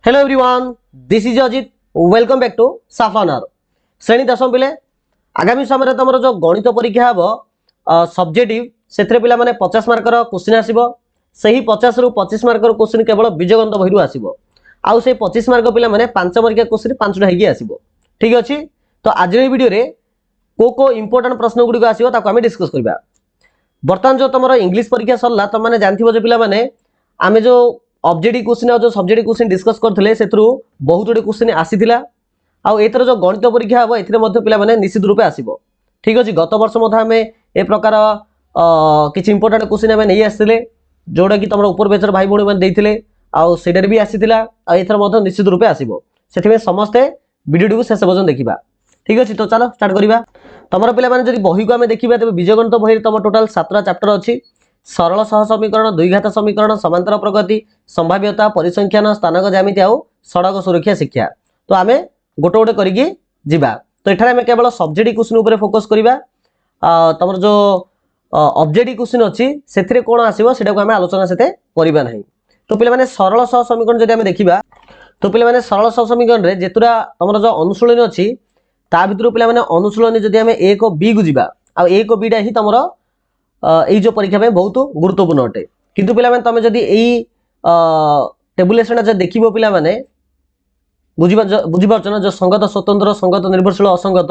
Hello everyone, this is Ajit. Welcome back to साफानार श्रेणी दशम पिले। आगामी समय तुम जो गणित परीक्षा हम सब्जेक्टिव से पे 50 मार्कर क्वेश्चन आसो। से 50 रु 25 मार्कर क्वेश्चन केवल बीजगणित बही आसो। आउ से 25 मार्क पे 5 मार्किया क्वेश्चन 5टा होगी आसो। ठीक अच्छे। तो आज वीडियो रे को इंपोर्टेंट प्रश्न गुड़िक आसो आम डिस्कस करवा। बर्तमान जो तुम इंग्लिश परीक्षा सरला तुम मैंने जानथिबो जो पिलाने आमे जो ऑब्जेक्टिव क्वेश्चन और जो सब्जेक्टिव क्वेश्चन डिस्कस करथिले सेथरु बहुत गुडे क्वेश्चन आसीथिला। आ एथर जो गणित परीक्षा हबो एथिरे मध्ये पिला माने निश्चित रूपे आसीबो। ठीक अछि। गत वर्ष मध्ये हमें ए प्रकार किछि इंपोर्टेंट क्वेश्चन हमें नै आसीथिले जोडा कि तमरो ऊपर बेचर भाई भौणी माने देथिले आ सेडर भी आसीथिला। आ एथर मध्ये निश्चित रूपे आसीबो। सेथिमे समस्त वीडियो को शेष पर्यंत देखिबा। ठीक अछि। तो चलो स्टार्ट करिबा। तमरो पिला माने जदि बही को हमें देखिबा तबे बीजगणित बही तम टोटल 7टा चैप्टर अछि। सरल सह समीकरण, द्विघात समीकरण, समांतर प्रगति, संभाव्यता, परिसंख्यान, स्थानक ज्यामिति आउ सड़क सुरक्षा शिक्षा। तो आमे गोटे गोटे करिकी जिबा। तो एठारे आमे केवल सब्जेक्टिव क्वेश्चन ऊपर फोकस करिबा। तमर जो ऑब्जेक्टिव क्वेश्चन अछि सेथिरे कोन आसीबो सेटा को आमे आलोचना सेते करिबा नाही। तो पिला माने सरल सह समीकरण जदि आमे देखिबा तो पिला माने सरल सह समीकरण रे जेतुरा तमर जो अनुशीलनी अछि ता भितरु पिला माने अनुशीलनी जदि आमे a को b को जिबा आ a को b डा ही तमर এই যে পরীক্ষা পাই বহুত গুরুত্বপূর্ণ অটে। কিন্তু পিলা মানে তুমি যদি এই টেবুলেশনটা যদি দেখিবো পিলা মানে বুঝিপারছ না যে সংগত স্বতন্ত্র, সংগত নির্ভরশীল, অসংগত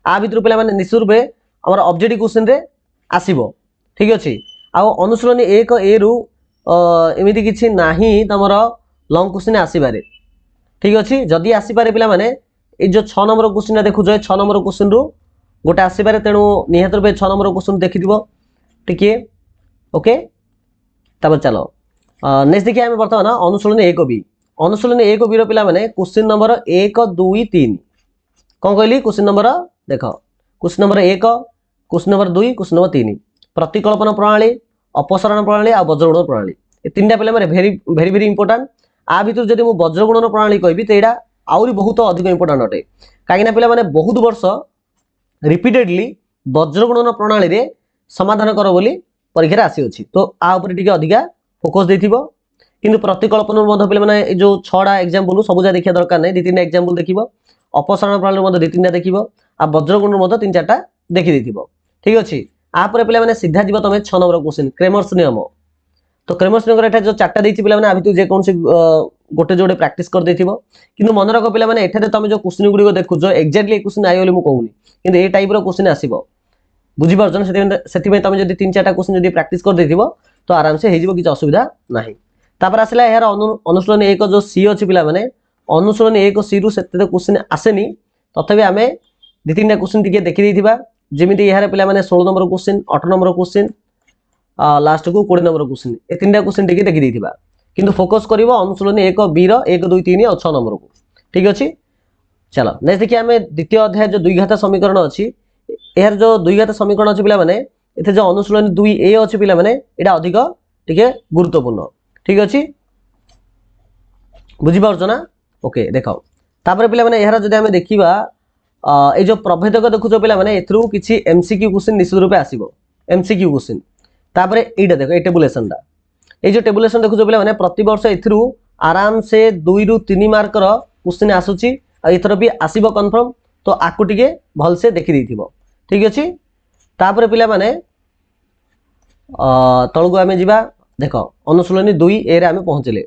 আ ভিতর পিলা মানে নিশ্চিত রূপে আমার অবজেক্টিভ কোশ্চেন রে আসিবো। ঠিক আছে। আর অনুশীলনী 1 a রু এমিতি কিছু নাহি তমর লং কোশ্চেন আসিবারে। ঠিক আছে। যদি আসিপারে পিলা মানে এই যে 6 নম্বর কোশ্চেনটা দেখুছ 6 নম্বর কোশ্চেন রু গোটে আসিপারে তেণু নিহত রূপে 6 নম্বর কোশ্চেন দেখিদিবো। ठीक है। ओके। तब चलो नेक्स्ट देखिए आम बर्तमान अनुशीलनी 1 बी। अनुशीलनी 1 बी पिला माने क्वेश्चन नंबर 1 2 3 कौन कहली क्वेश्चन नंबर देख question number 1, question number 2, question number 3 प्रतिकल्पन प्रणाली, अपसरण प्रणाली और वज्रगुणन प्रणाली। ये तीनटा पिला माने वेरी वेरी वेरी इंपोर्टेंट। आ भितर जदि मु वज्रगुणन प्रणाली कहबी तो एटा आउरी बहुत अधिक इंपोर्टेंट अटे। काहेकि पिला माने बहुत वर्ष रिपीटेडली वज्रगुणन प्रणाली रे समाधान कर बोली परीक्षा आसी अछि। तो आ ऊपर टिके अधिका फोकस देथिबो। किंतु प्रतिकल्पन मध्ये पिले माने जो 6टा एग्जांपल सब जा देखिया दरकार नै। 2-3 एग्जांपल देखिबो। अपसरण प्रणाली मध्ये 2-3टा देखिबो। आ वज्रगुणन मध्ये 3-4टा देखि देथिबो। ठीक अछि। आ पर पिले माने सीधा जीवो तमे 6 नंबर क्वेश्चन क्रेमर्स नियम। तो क्रेमर्स नियम एटा जो 4टा देछि पिले माने आ भितु जे कोनसे गोटे जोडे प्रैक्टिस कर देथिबो। किंतु मन रख पिले माने एठारे तमे जो क्वेश्चन गुडी को देखु जो एक्जेक्टली क्वेश्चन आइ बोली मु कहूनी। किंतु ए टाइप रो क्वेश्चन आसीबो। बुझिपार से तुम जब 3-4टा क्वेश्चन जब प्रैक्टिस कर देथिबो तो आराम से हो किसी असुविधा नाही। तापर आसला यार अनुशीलनी 1 जो सी अछि पिला माने अनुशीलनी 1 सी रु सेते क्वेश्चन आसेनी। तथापि आमे 2-3टा क्वेश्चन टिके देखि देथिबा। जेमिति यार पिला माने 16 number question, 8 number question, last को 20 नंबर क्वेश्चन ए 3टा क्वेश्चन टिके देखि देथिबा। किंतु फोकस करिवो अनुशीलनी 1 बी रो 1 2 3 और 6 नंबर को। ठीक अछि। चलो नेक्स्ट देखिए आमे द्वितीय अध्याय जो द्विघात समीकरण अछि यार जो द्विघात समीकरण अछि पिला माने एथे जो अनुशीलनी 2 ए अछि पिला माने एटा अधिक टिके गुरुत्वपूर्ण। ठीक अछि। बुझि पारछ ना। ओके देखो तापर पिला माने यार जदि हमें देखिबा ए जो प्रभेदक देखुछो पिला माने एथरु किछि एमसीक्यू क्वेश्चन निश्चित रूपे आसीबो। एमसीक्यू क्वेश्चन तापर एटा देखो ए टेबुलेशनटा ए जो टेबुलेशन देखुछो पिला माने प्रति वर्ष एथरु आराम से 2 रु 3 मार्कर क्वेश्चन आसुची आ एथर भी आसीबो कंफर्म। तो आकु टिके भल से देखि देथिबो। ठीक अछि। तापर पिला माने तळगु आमे जिबा देखो अनुशीलनी 2 ए रे आमे पहुंचले।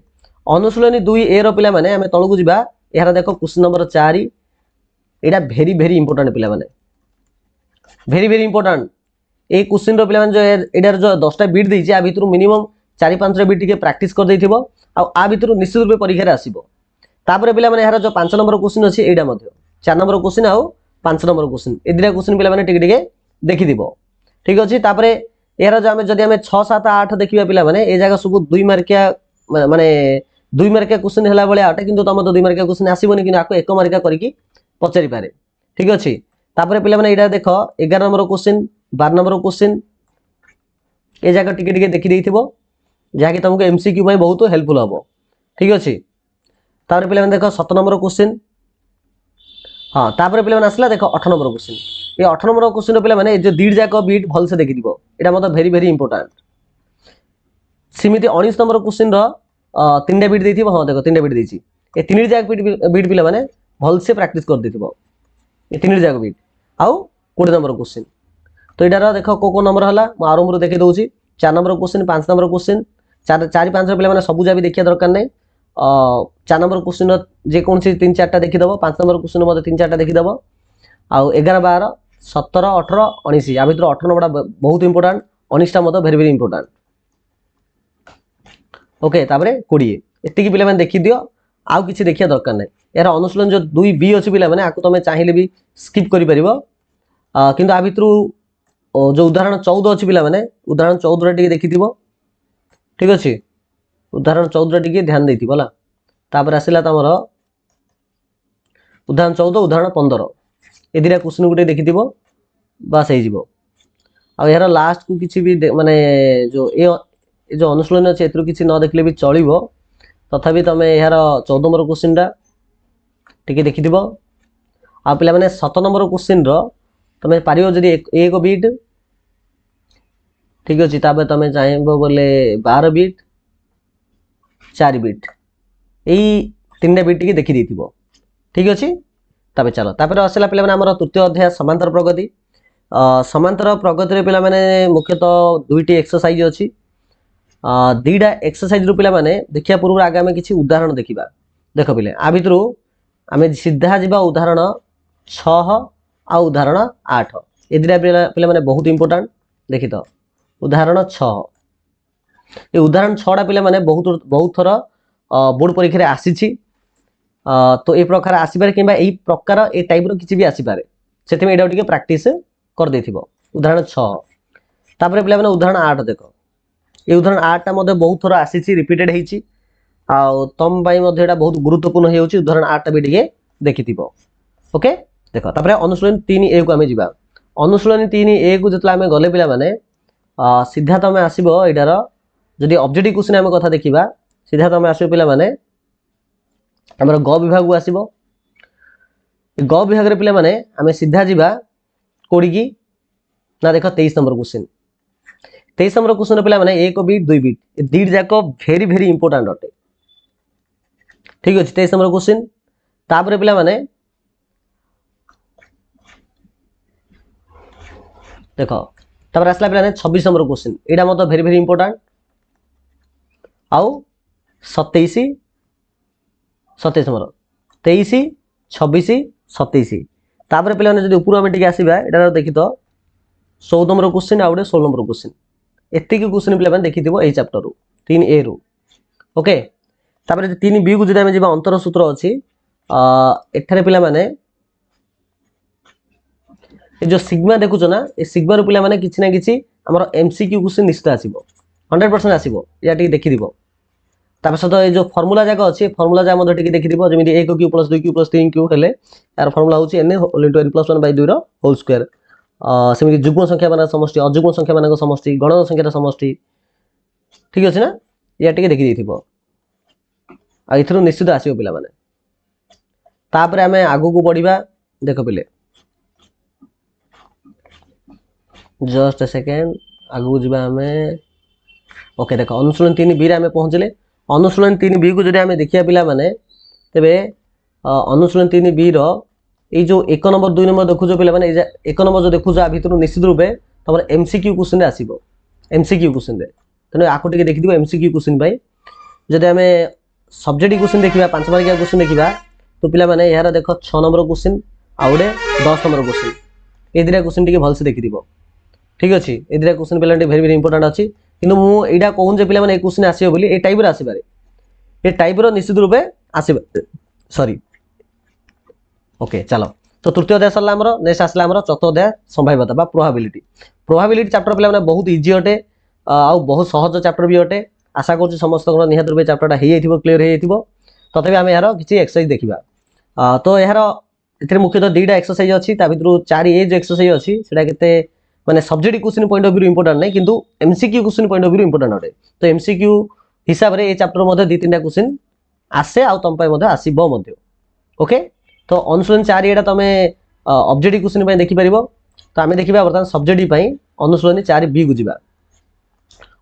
अनुशीलनी 2 ए रो पिला माने आमे तळगु जिबा यार देखो क्वेश्चन नंबर 4 एटा वेरी वेरी इंपोर्टेंट पिला माने वेरी वेरी इंपोर्टेंट। ए क्वेश्चन रो पिला माने जो एडार जो 10टा बीट देछि आ भितरु मिनिमम 4-5 टा बीट टिके प्रैक्टिस कर देथिबो आ भितरु निश्चित रूपे परीक्षा रे आसीबो। तापर पिला माने यार जो 5 नंबर क्वेश्चन अछि एडा मध्ये 4 नंबर क्वेश्चन आ 5 नंबर क्वेश्चन ए दिरा क्वेश्चन पिला माने टिके टिके देखि दिबो। ठीक अछि। तापर यार जो आमे जदि आमे 6 7 8 देखिबा पिला माने ए जागा सब 2 मार्किया माने 2 मार्किया क्वेश्चन होला बळे आटे किंतु तम तो 2 मार्किया क्वेश्चन आसीबोनी कि आको 1 मार्किया करिकि पचारि पारे। ठीक अछि। तापर पिला माने एडा देखो 11 नंबर क्वेश्चन 12 नंबर क्वेश्चन ए जागा टिके टिके देखि देथिबो जा कि तुमको एमसीक्यू में बहुत हेल्पफुल हबो। ठीक अछि। तापर पिला माने देखो 7 नंबर क्वेश्चन। हाँ तापर पिला माने आसला देखो 8 नंबर क्वेश्चन। ये 8 नंबर क्वेश्चन पिला माने जो दीड जाक बीट भल से देखि दिबो एटा मत वेरी वेरी इंपोर्टेंट। सिमिति 19 नंबर क्वेश्चन रो 3टा बीट देथिबो। हाँ देखो 3टा बीट देछि ए तीन जाक बीट पिला माने भलसे प्रैक्टिस कर देथिबो ए तीन जाक बीट आउ 20 नंबर क्वेश्चन तो एटार देख को नंबर हला म आरंभ रो देखि दउची 4 नंबर क्वेश्चन 5 नंबर क्वेश्चन 4 5 पिला माने सबु जाबी देखिया दरकार नै 4 नंबर क्वेश्चन जे कोन से 3 4टा देखि दबो 5 नंबर क्वेश्चन मध्ये 3 4टा देखि दबो आउ 11 12 17 18 19 या भितर 18 नंबर बहुत इंपोर्टेंट 19 टा मध्ये वेरी वेरी इंपोर्टेंट ओके तापरे 20 एतिकी पिला माने देखि दियो आउ किछि देखिया दरकार नै यार अनुशीलन जो 2b अछि पिला माने आकु तमे चाहिले भी स्किप करि परिबो किंतु आ भितरु जो उदाहरण 14 अछि पिला माने उदाहरण 14 रे टिके देखिथिबो ठीक अछि उदाहरण 14 रे टिके ध्यान देथिबो ला तापर आसिला तमर उदाहरण 14 उदाहरण 15 ए दिरा क्वेश्चन गुटे देखिथिबो बस हे जिवो आ यार लास्ट को किछि भी माने जो जो अनुशीलन अछि एतरु किछि न देखले भी चलिबो तथापि तमे यार 14 नंबर क्वेश्चन टा टिके देखिथिबो आ पिला माने 7 नंबर क्वेश्चन रो तमे पारियो जदी एक बीट ठीक अछि ताबे तमे चाहेबो बोले 12 बीट 4 बीट एई तीनटा बीट टिके देखि देथिबो ठीक अछि ताबे चलो तापर आसला पिला माने हमर तृतीय अध्याय समांतर प्रगति समांतर प्रगति रे पिला माने मुख्यतः दुईटी एक्सरसाइज अछि दीडा एक्सरसाइज रो पिला माने देखिया पूर्व आगे हम किछि उदाहरण देखिबा देखो पिले आ भितरु आमे सीधा जिबा उदाहरण 6 आ उदाहरण 8 ए दिरा पिला माने बहुत इंपोर्टेंट देखि तो उदाहरण 6 ए उदाहरण 6 टा पिला माने बहुत थरा बोर्ड परीक्षा रे आसीछि तो ए प्रकार आसीबार किबा एई प्रकार ए टाइप रो किछि भी आसी पारे सेति में एडा टिके प्रैक्टिस कर देथिबो उदाहरण 6 तापर पिला माने उदाहरण 8 देखो ए उदाहरण 8 टा मध्ये बहुत थरा आसीछि रिपीटेड हेछि आ तम बाई मध्ये एडा बहुत गुरुत्वपूर्ण हेउछि उदाहरण 8 टा भी टिके देखिथिबो ओके देखो तापर अनुशीलन 3a को हमें जिबा अनुशीलन 3a को जतला हमें गले पिला माने सीधा तमे आसीबो एडार जदी ऑब्जेक्टिव क्वेश्चन हम कथा देखिबा सीधा तमे आसीबो पिला माने हमर ग विभाग को आसीबो ग विभाग रे पिला माने हमें सीधा जिबा कोडी की ना देखो 23 नंबर क्वेश्चन 23 नंबर क्वेश्चन पिला माने 1 बीट 2 बीट ए दीड जाको वेरी वेरी इंपोर्टेंट अटे ठीक अछि 23 नंबर क्वेश्चन तापर पिला माने देखो तापर आसला पिला ने 26 नंबर क्वेश्चन एडा मत वेरी वेरी इंपोर्टेंट आउ 27 27 नंबर 23 26 27 तापर पिला ने जदी ऊपर हम टिके आसीबा एडा देखि तो 14 नंबर क्वेश्चन आउडे 16 नंबर क्वेश्चन एत्ते की क्वेश्चन पिला माने देखि दिबो एई चैप्टर रो 3a रो ओके तापर 3b को जदी हम जिबा अंतर सूत्र अछि एठारे पिला माने ए जो सिग्मा देखुछो ना ए सिग्मा रो पिला माने किछि ना किछि हमर एमसीक्यू क्वेश्चन निश्चित आसीबो 100% आसीबो या टिके देखि दिबो तापर सतो ए जो फार्मूला जागा अछि फार्मूला जा मध्ये टिके देखि दिबो जेमिति 1q + 2q + 3q हेले यार फार्मूला होछि n * n + 1/2 रो होल स्क्वायर सेमिति जुग्म संख्या मानक समष्टि अजुग्म संख्या मानक समष्टि गणन संख्या समष्टि ठीक अछि ना या टिके देखि देथिबो आ इथरो निश्चित आसीबो पिला माने तापर हमें आगु को बढ़िबा देखो पिले जस्ट अ सेकेंड आगु जिबा हमें ओके देखो अनुशीलन 3b रे हमें पहुंचले अनुशीलन 3b को जदि हमें देखिया पिला माने तबे अनुशीलन 3b रो ए जो 1 नंबर 2 नंबर देखु जो पिला माने 1 नंबर जो देखु जा भितरु निश्चित रूपे तमर एमसीक्यू क्वेश्चन रे आसीबो एमसीक्यू क्वेश्चन रे तने आको टिके देखि दिबो एमसीक्यू क्वेश्चन भाई जदि हमें सब्जेक्टिव क्वेश्चन देखिबा 5 मार्किया क्वेश्चन देखिबा तो पिला माने यार देखो 6 नंबर क्वेश्चन आउडे 10 नंबर क्वेश्चन ए दिरा क्वेश्चन टिके भल से देखि दिबो ठीक अछि ए दिरा क्वेश्चन पिला टिके वेरी वेरी इंपोर्टेंट अछि किंतु मु एडा कहूं जे पिला माने ए क्वेश्चन आसीबो बोली ए टाइप रे आसीबारे ए टाइप रो निश्चित रूपे आसीबा सॉरी ओके चलो तो तृतीय अध्याय सरला हमरो नेक्स्ट आसला हमरो चतुर्थ अध्याय संभाव्यता बा प्रोबेबिलिटी चैप्टर पिला माने बहुत इजी अटे आ बहुत सहज चैप्टर भी अटे आशा करछु समस्त कोन निहात रूपे चैप्टरटा हे जाइथिबो क्लियर हे जाइथिबो तथापि हम यार किछि एक्सरसाइज देखिबा तो यार एथरे मुख्यतः दुईटा एक्सरसाइज अछि ता भितरु 4a जो एक्सरसाइज अछि सेटा केते माने subjective question point of view important नै किंतु MCQ question point of view important अटे तो एमसीक्यू हिसाब रे ए चैप्टर मध्ये 2-3टा क्वेश्चन आसे आ तम पय मध्ये आसीबो मध्ये ओके तो अनुशीलन 4 एटा तमे ऑब्जेक्टिव क्वेश्चन पय देखि परिबो तो आमे देखिबा वर्तमान सब्जेक्टिव पय अनुशीलन 4b को जिबा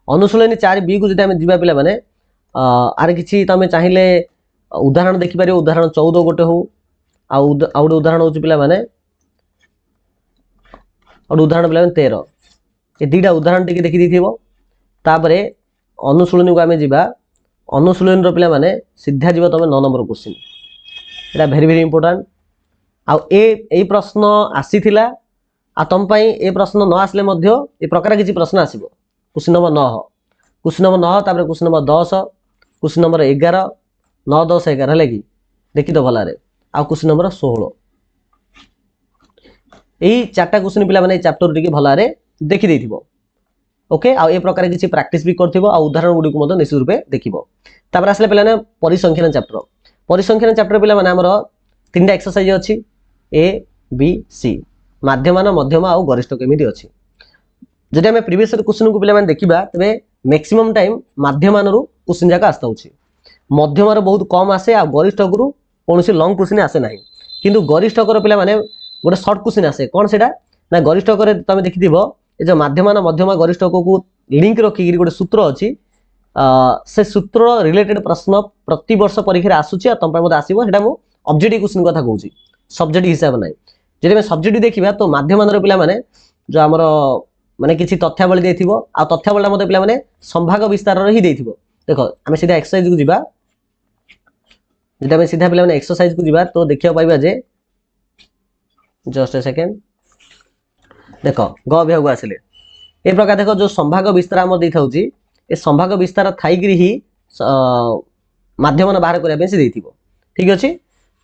अनुशीलन 4b को जदि आमे जिबा पिला माने आर किछि तमे चाहिले उदाहरण देखिपारे उदाहरण 14 गोटे हो आउ गोटे उदाहरण हूँ पिला माने और उदाहरण पे 13 ये दुईटा उदाहरण टी देखी तापर अनुशीलनी को आम जा अनुशीलनी पिला माने सीधा जीव तुम 9 नंबर क्वेश्चन यहाँ भेरी भेरी इंपोर्टाट आई प्रश्न आसी आ तुम ए प्रश्न न आसले ए प्रकार किसी प्रश्न आसो क्वेश्चन नंबर 9 क्वेश्चन नंबर 9 तापर क्वेश्चन नंबर 10 क्वेश्चन नंबर 11 9 10 11 है कि देखी तो भल आ क्वेश्चन नंबर 16 यही 4टा क्वेश्चन पिला माने चैप्टर टी भल देखी देथिबो ओके आ ए प्रकार किसी प्रैक्टिस भी करथिबो आ उदाहरण गुडी को निश्चित रूपे देखिबो तापर आसले पिला ने परिसंख्यान चैप्टर पिला माने हमर 3टा एक्सरसाइज अछि ए बी सी माध्यमान मध्यम आ गरिष्ठ केमिति अछि जदि हमें प्रीवियस क्वेश्चन को पिला माने देखिबा तबे मैक्सिमम टाइम माध्यमान रु क्वेश्चन जाका आस्ता होछि मध्यम रो बहुत कम आसे आ गरिष्ठ गुरु कोनोसी लॉन्ग क्वेश्चन आसे नाही किंतु गरिष्ठ कर पिला माने गोटे शॉर्ट क्वेश्चन आसे कोन सेटा ना गरिष्ठ करे तमे देखिथिबो ए जो माध्यमान मध्यम गरिष्ठ को लिंक रखी गोटे सूत्र अछि से सूत्र रिलेटेड प्रश्न प्रति वर्ष परीक्षा आसुछि आ तम पे मते आसीबो सेटा मु ऑब्जेक्टिव क्वेश्चन कथा कहूछि सब्जेक्ट हिसाब नाही जदि हम सब्जेक्ट देखिबा तो माध्यमान रो पिला माने जो हमर माने किछि तथ्यावली देथिबो आ तथ्यावली मते पिला माने संभाग विस्तार रो ही देथिबो देखो हम सीधा एक्सरसाइज को जिबा जदि हम सीधा पिला माने एक्सरसाइज को जिबा तो देखिया पाइबा जे जस्ट ए सेकेंड देख ग विभाग आसिले ए प्रकार देख जो संभाग विस्तार आम दे थाउची ए संभाग विस्तार थाइकरी ही माध्यम बाहर करबे से देथिबो ठीक अछि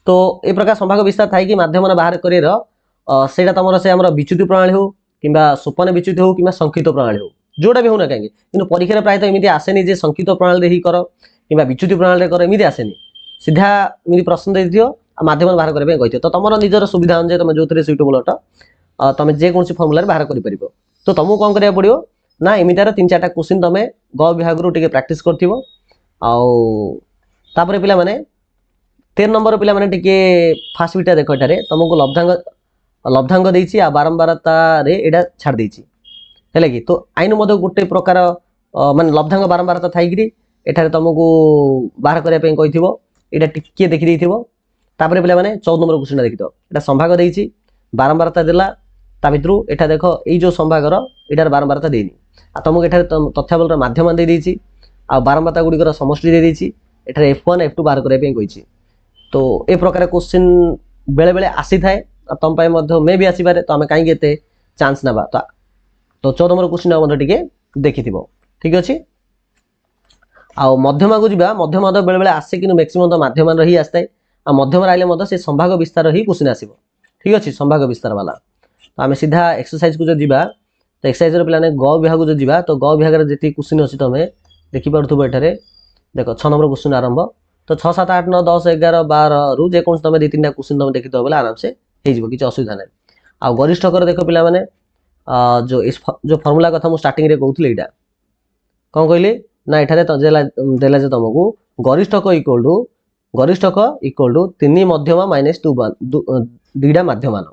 तो ए प्रकार संभाग विस्तार थाई कि माध्यम बाहर करेर सेटा तमरो से हमर विच्युति प्रणाली हो किबा सोपान विच्युति हो किबा संक्षिप्त प्रणाली हो जोटा भी होना कहीं किंतु परीक्षा प्रायत एमिति आसेनी जे संक्षिप्त प्रणाली रे ही कर किबा विच्युति प्रणाली रे कर एमिति आसेनी सीधा एमिति प्रश्न दे दियो माध्यम बाहर करबे कहिथियो तो तमरो निजर सुविधा अनुसार तुम जोथरे सुइटेबल अट तुम जे कोनसी फॉर्मूला बाहर करि परिबो तो तुमको कोन करिया पड़ियो ना एमितार 3-4टा क्वेश्चन तुम ग विभाग रो टिके प्रैक्टिस करथिबो आउ तापर पिला माने 13 नंबर पिला माने टिके फास्ट बिटा देखो एटारे तुमको लब्धांग देइछि आ बारंबारता रे एडा छाड़ देइछि हेले कि तो आइन मधे गोटे प्रकार माने लब्धांग बारंबारता थाइगिरी एठारे तुमको बाहर करिया पे कहिथिबो एडा टिके देखि देइथिबो तापर पिला माने 14 नंबर क्वेश्चन देखि तो एटा संभाग देइछि बारंबारता देला ता भितरु एटा देखो एई जो संभागर एटार बारंबारता देइनी आ तुमको एठारे तथ्यावल रो माध्यम दे देइछि आ बारंबारता गुडी कर समष्टि दे देइछि एठारे f1 f2 बाहर करिया पे कहिछि तो ए प्रकार क्वेश्चन बेले बेले आसी थाए तुम पाए मध्य मे भी आसी पारे तो हमें कहीं एते चांस नबा तो 14 नंबर क्वेश्चन मध्य टिके देखिथिबो ठीक अछि आ मध्यमा को जिबा मध्यमा तो बेले बेले आसे कि मैक्सिमम तो माध्यम रही आस्ताय आ मध्यम आइले मध्य से संभाग विस्तार ही क्वेश्चन आसीबो ठीक अछि संभाग विस्तार वाला तो आम सीधा एक्सरसाइज को जो जिबा तो एक्सरसाइज रे पिलाने ग विभाग को जो जिबा तो ग विभाग रे जेती क्वेश्चन अछि तमे देखि पड़थुबो एठारे देखो 6 नंबर क्वेश्चन आरंभ तो 6 7 8 9 10 11 12 रु जे कोन तमे 2-3टा क्वेश्चन तमे देखि दो बोले आराम से हे जिवो किछ असुविधा नै आ गरिष्ठ कर देखो पिला माने जो फार्मूला कथा मु स्टार्टिंग रे कहउथले एटा कोन कहले ना एठारे तो देला जे तुमको गरिष्ठ क इक्वल टू 3 मध्यमा माइनस 2 दुईटा माध्यमान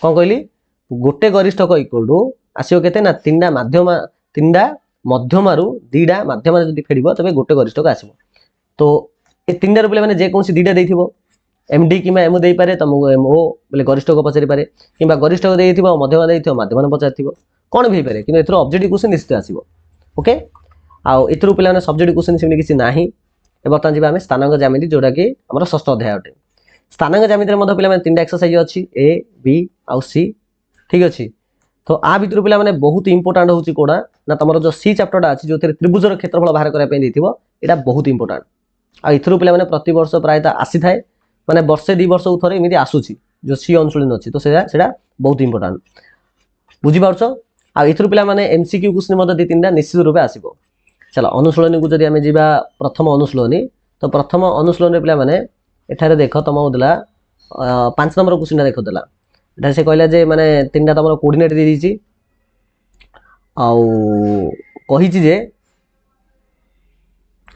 कोन कहली गोटे गरिष्ठ क इक्वल टू आसीओ केते ना 3टा मध्यमारु 2टा माध्यम जदि फेडिबो तबे गोटे गरिष्ठ क आसीबो तो ए 3टा रुपले माने जे कोनसी 2टा देथिबो एमडी किमा एमओ देई पारे तुमको एमओ बोले गरिष्ठ को पचारि पारे किबा गरिष्ठ को देथिबो मध्यमा देथिबो माध्यमान पचारथिबो कोन भी पारे किने एथरो ऑब्जेक्टिव क्वेश्चन निश्चित आसीबो ओके आ एथरो पिला ने सब्जेक्ट क्वेश्चन सेमि किछि नाही ए बर्तमान जिबा हमें स्थानांक ज्यामिति जोडा कि हमर षष्ठ अध्याय अटे स्थानांक ज्यामिति रे मध्य पिला माने 3टा एक्सरसाइज अछि ए बी आ सी ठीक अछि तो आ भितर पिला माने बहुत इंपोर्टेंट होछि कोडा ना तमरो जो सी चैप्टरटा अछि जो थेरे त्रिभुजर क्षेत्रफल बाहर करा पे देथिबो एटा बहुत इंपोर्टेंट आ इथरो पिला माने प्रति वर्ष प्रायत आसी थाए माने वर्षे 2 वर्ष उथरे एमिति आसुछि जो सी अनुशीलन अछि तो सेटा बहुत इंपोर्टेंट बुझि पारछो आ इथरो पिला माने एमसीक्यू क्वेश्चन मध्य 2-3टा निश्चित रूपे आसीबो चलो अनुशीलनी को जदि हमें जीवा प्रथम अनुशीलनी तो प्रथम अनुशीलन पिला माने एठारे देख तुम देला 5 नंबर क्वेश्चन देख देला एटा से कहला जे माने 3टा तमरो कोऑर्डिनेट दे दीची आउ कहिची जे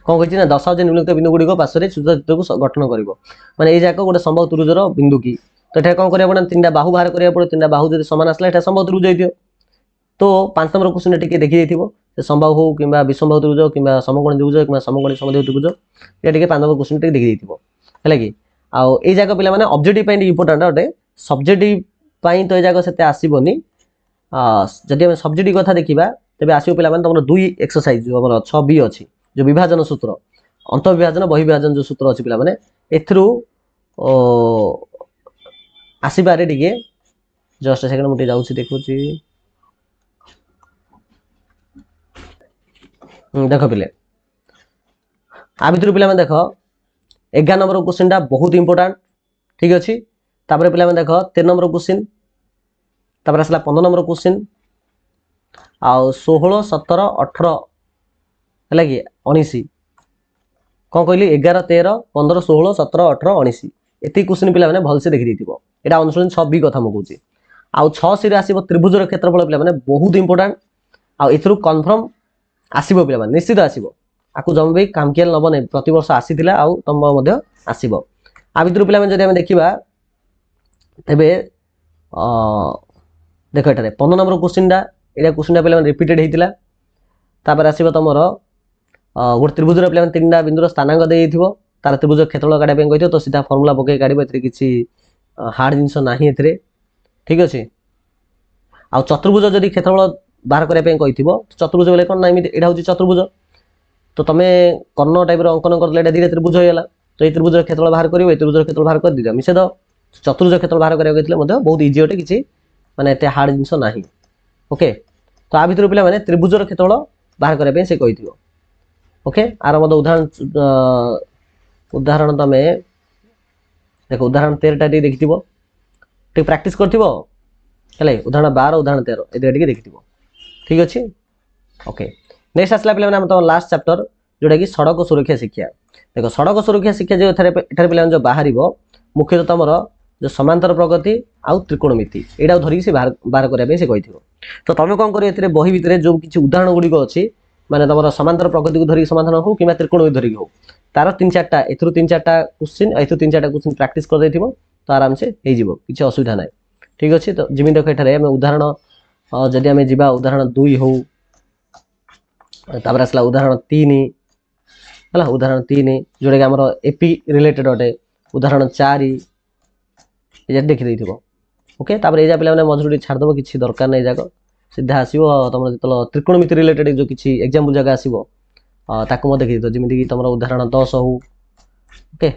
कोन कहिची ना 10 निम्नलिखित बिंदु गुडी को पार्श्व रे चित्र को गठन करिवो माने ए जाक गोटे संभव त्रिभुजर बिंदु की तो एठा कोन करिया पड़े 3टा बाहु बाहर करिया पड़े 3टा बाहु जदि समान आसला एठा संभव त्रिभुज होइथियो तो 5 नंबर क्वेश्चन टिके देखि देथिबो से संभव हो किबा विसंभव त्रिभुज किबा समकोणी त्रिभुज किबा समकोणी समद्विबाहु त्रिभुज ये टिके 5 नंबर क्वेश्चन टिके देखि देथिबो है कि आउ ए जाक पिला माने ऑब्जेक्टिव पे इंपोर्टेंट अटे सब्जेक्टिव पई तो ए जाक सेते आसीबोनी जदि हम सब्जेक्टिव कथा देखिबा तबे आसीबो पिला माने तमरो दुई एक्सरसाइज जो हमर 6 बी अछि जो विभाजन सूत्र अंत विभाजन बहि विभाजन जो सूत्र अछि पिला माने एथरु आसीबा रे टिके जस्ट सेकंड मुटे जाउछि देखुछि देखो पिले आ भितर पिला माने देखो 11 नंबर क्वेश्चन टा बहुत इंपोर्टेंट ठीक अछि तापर पिला माने देखो 13 नंबर क्वेश्चन तापर असला 15 नंबर क्वेश्चन आ 16 17 18 हला कि 19 कोन कहली 11 13 15 16 17 18 19 एती क्वेश्चन पिला माने भल से देखि दिथिबो एटा अनुसरण 6 बी कथा म कहूची आ 6 सी रे आसीबो त्रिभुजर क्षेत्रफल पिला माने बहुत इंपोर्टेंट आ एथरु कन्फर्म आसीबो पिला माने निश्चित आसीबो आकु जम भी कामकियल नब नै प्रति वर्ष आसीथिला आ तम मध्ये आसीबो आ भितर पिला माने जदि हम देखिबा तबे देखो एटारे 15 नंबर क्वेश्चन दा एटा क्वेश्चन दा पिला माने रिपीटेड हेतिला तापर आसीबो तमरो गोटे त्रिभुजर पिला माने तीनटा बिंदुर स्थानांक दे दिथिबो तार त्रिभुज क्षेत्रफल काढे पे कहितो तो सीधा फार्मूला पके काढिबो एतरे किछि हार्ड जिंस नाही एतरे ठीक अछि आ चतुर्भुज जदि क्षेत्रफल बाहर करे पे कहिथिबो चतुर्भुज बेले कोन ना एटा होची चतुर्भुज तो तमे कर्ण टाइप रो अंकन करले एटा धीरे त्रिभुज होयला तो ए त्रिभुज क्षेत्रफल बाहर करिवो ए त्रिभुज क्षेत्रफल बाहर कर दिदा मिसे दो चतुर्भुज क्षेत्रफल बाहर करे गयतले मध्ये बहुत इजी होटे किछि माने एते हार्ड जिंस नाही ओके तो आ भितर पिला माने त्रिभुजर क्षेत्रफल बाहर करे पे से कहिथिबो ओके आर मध्ये उदाहरण तमे देखो उदाहरण 13 टा देखिथिबो ठीक प्रैक्टिस करथिबो हले उदाहरण 12 उदाहरण 13 ए देटिके देखिथिबो ठीक अछि ओके नेक्स्ट आसला पिला माने हम तो लास्ट चैप्टर जोटा कि सड़क सुरक्षा शिक्षा देखो सड़क सुरक्षा शिक्षा जो एथरे पिला जो बाहरिबो मुख्यतः तमर जो समांतर प्रगति आउ त्रिकोणमिति एटा धरि से बाहर करिया पे से कहिथिबो तो तमे कोन करी एथरे बही भितरे जो किछि उदाहरण गुडी को अछि माने तमर समांतर प्रगति को धरि समाधान हो किमा त्रिकोणमिति धरि हो तार 3-4टा एथरु 3-4टा क्वेश्चन एथरु 3-4टा क्वेश्चन प्रैक्टिस कर देथिबो तो आराम से हे जिवो किछि असुविधा नै ठीक अछि तो जिमि देखो एथरे हम उदाहरण जदि हम जिबा उदाहरण 2 हो तापर असला उदाहरण 3 हला उदाहरण 3 जोडे हमर एपी रिलेटेड अटे उदाहरण 4 ए देखि देथिबो ओके तापर एजा पिला माने मजूरी छाड़ दबो किछि दरकार नै जाको सीधा आसीबो तमर जतल त्रिकोणमिति रिलेटेड जो किछि एग्जांपल जगह आसीबो ताको म देखि दो जिमिति कि तमर उदाहरण 10 हो ओके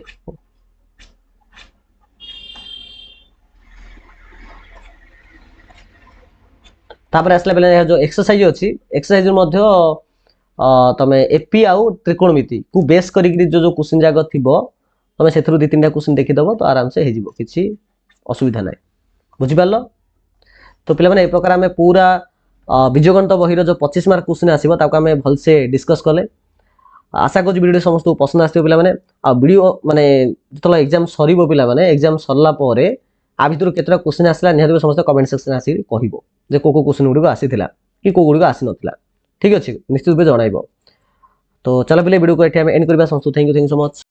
तापर असला पिला जो एक्सरसाइज अछि एक्सरसाइज मध्ये तमे एपी आउ त्रिकोणमिति को बेस करी जो क्वेश्चन जाग थिबो तमे सेथरु 2-3टा क्वेश्चन देखि दबो तो आराम से हे जिवो किछि असुविधा नै बुझि पालो तो पिला माने ए प्रकार हमें पूरा बीजगणित बहिर जो 25 मार्क क्वेश्चन आसीबो ताको हमें भल से डिस्कस करले आशा करू वीडियो समस्त पसंद आस्थिबो पिला माने आ वीडियो माने जतला एग्जाम सरीबो पिला माने एग्जाम सरला परे आ भितर केतरा क्वेश्चन आसला निहाते समस्त कमेंट सेक्शन आसी कहिबो जे को क्वेश्चन गुडी को आसीथिला कि को गुडी को आसी नथिला ठीक अछि निश्चित रूप जणाइबो तो चलो पिले वीडियो को एठी हम एंड करबा समस्त थैंक यू सो मच।